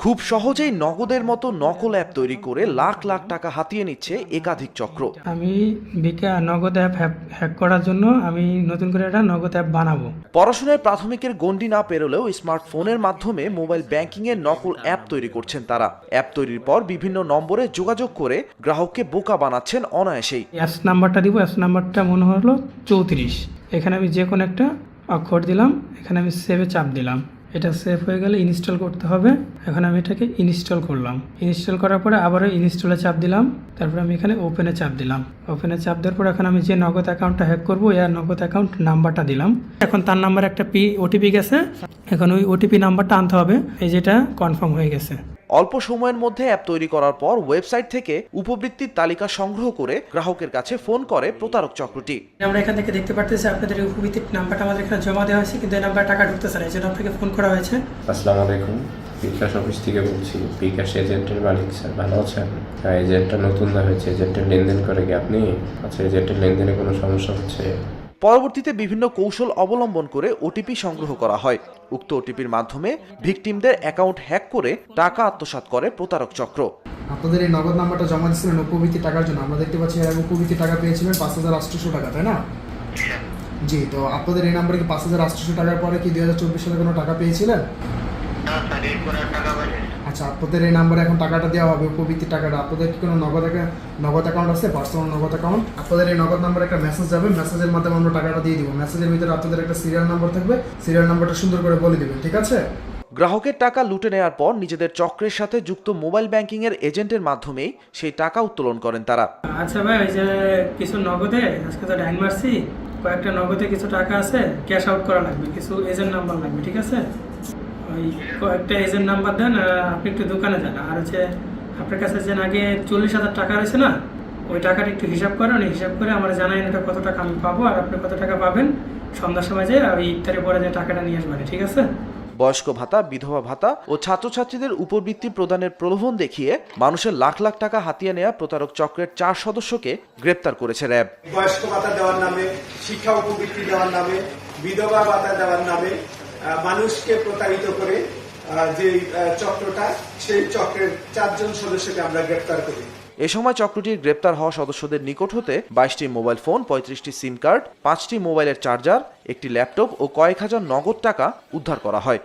খুব সহজেই নগদের মতো নকল অ্যাপ তৈরি করে লাখ লাখ টাকা হাতিয়ে নিচ্ছে একাধিক চক্র। আমি নগদ অ্যাপ হ্যাক করার জন্য আমি নতুন করে একটা নগদ অ্যাপ বানাবো। পড়াশোনায় প্রাথমিকের গণ্ডি না পেরোলেও স্মার্টফোনের মাধ্যমে মোবাইল ব্যাংকিং এর নকল অ্যাপ তৈরি করছেন তারা। অ্যাপ তৈরির পর বিভিন্ন নম্বরে যোগাযোগ করে গ্রাহককে বোকা বানাচ্ছেন অনায়াসেই। অ্যাপস নাম্বারটা দিব, অ্যাপস নাম্বারটা মনে হলো 34। এখানে আমি যে কোনো একটা অক্ষর দিলাম, এখানে আমি সেভে চাপ দিলাম। এটা সেভ হয়ে গেলে ইনস্টল করতে হবে। এখন আমি এটাকে ইনস্টল করলাম। ইনস্টল করার পরে আবারও ইনস্টলে চাপ দিলাম, তারপরে আমি এখানে ওপেনে চাপ দিলাম। ওপেনে চাপ দেওয়ার পর এখন আমি যে নগদ অ্যাকাউন্টটা হ্যাক করবো এর নগদ অ্যাকাউন্ট নাম্বারটা দিলাম। এখন তার নাম্বার একটা ওটিপি গেছে, এখন ওই ওটিপি নাম্বারটা আনতে হবে। এই যেটা কনফার্ম হয়ে গেছে। অল্প সময়ের মধ্যে অ্যাপ তৈরি করার পর ওয়েবসাইট থেকে উপবৃত্তির তালিকা সংগ্রহ করে গ্রাহকের কাছে ফোন করে প্রতারক চক্রটি। আমরা এখান থেকে দেখতে পারতেছি আপনাদের এই উপবৃত্তির নাম্বারটা আমাদের এখানে জমা দেওয়া হয়েছে, কিন্তু এই নাম্বার টাকা ঢুকতেছে না, এই জন্য আপনাকে ফোন করা হয়েছে। আসসালামু আলাইকুম, বিকাশ অফিস থেকে বলছি। বিকাশ এজেন্টের মালিক স্যার, ভালো আছেন? হ্যাঁ, এজেন্টটা নতুন না হয়েছে, এজেন্টের লেনদেন করে কি আপনি? আচ্ছা, এজেন্টের লেনদেনে কোনো সমস্যা হচ্ছে? পরবর্তীতে বিভিন্ন কৌশল অবলম্বন করে ওটিপি সংগ্রহ করা হয়। উক্ত ওটিপির মাধ্যমে ভিকটিমদের অ্যাকাউন্ট হ্যাক করে টাকা আত্মসাৎ করে প্রতারক চক্র। আপনাদের এই নগদ নাম্বারটা জমা দিচ্ছিলেন উপবৃত্তি টাকার জন্য। আমরা দেখতে পাচ্ছি এর আগে উপবৃত্তি টাকা পেয়েছিলেন 5,800 টাকা, তাই না? জি, তো আপনাদের এই নাম্বারে কি 5,800 টাকার পরে কি 2024 সালে কোনো টাকা পেয়েছিলেন? আচ্ছা, আপনাদের এই নাম্বারে এখন টাকাটা দেওয়া হবে, উপবৃত্তি টাকাটা। আপনাদের কি কোনো নগদ অ্যাকাউন্ট আছে, পার্সোনাল নগদ অ্যাকাউন্ট? আপনাদের এই নগদ নাম্বারে একটা মেসেজ যাবে, মেসেজের মাধ্যমে আমরা টাকাটা দিয়ে দিব। মেসেজের ভিতরে আপনাদের একটা সিরিয়াল নাম্বার থাকবে, সিরিয়াল নাম্বারটা সুন্দর করে বলে দিবেন, ঠিক আছে? গ্রাহকের টাকা লুটে নেওয়ার পর নিজেদের চক্রের সাথে যুক্ত মোবাইল ব্যাংকিং এর এজেন্টের মাধ্যমেই সেই টাকা উত্তোলন করেন তারা। আচ্ছা ভাই, ওই যে কিছু নগদে আজকে তো ডাইন মারছি, কয়েকটা নগদে কিছু টাকা আছে, ক্যাশ আউট করা লাগবে, কিছু এজেন্ট নাম্বার লাগবে, ঠিক আছে? ওই কয়েকটা এজেন্ট নাম্বার দেন, আপনি একটু দোকানে যান। আর হচ্ছে আপনার কাছে যে আগে 40,000 টাকা রয়েছে না, ওই টাকাটা একটু হিসাব করেন। হিসাব করে আমার জানাইন এটা কত টাকা আমি পাবো আর আপনি কত টাকা পাবেন। সন্ধ্যার সময় যে ওই ইফতারের পরে যে টাকাটা নিয়ে আসবেন, ঠিক আছে? বয়স্ক ভাতা, বিধবা ভাতা ও ছাত্রছাত্রীদের উপবৃত্তি প্রদানের প্রলোভন দেখিয়ে মানুষের লাখ লাখ টাকা হাতিয়ে নেওয়া প্রতারক চক্রের 4 সদস্যকে গ্রেপ্তার করেছে র্যাব। বয়স্ক ভাতা দেওয়ার নামে, শিক্ষা উপবৃত্তি দেওয়ার নামে, বিধবা ভাতা দেওয়ার নামে মানুষকে প্রতারিত করে যে চক্রটা, সেই চক্রের 4 জন সদস্যকে আমরা গ্রেপ্তার করি। এ সময় চক্রটির গ্রেপ্তার হওয়া সদস্যদের নিকট হতে 22টি মোবাইল ফোন, 35টি সিম কার্ড, 5টি মোবাইলের চার্জার, একটি ল্যাপটপ ও কয়েক হাজার নগদ টাকা উদ্ধার করা হয়।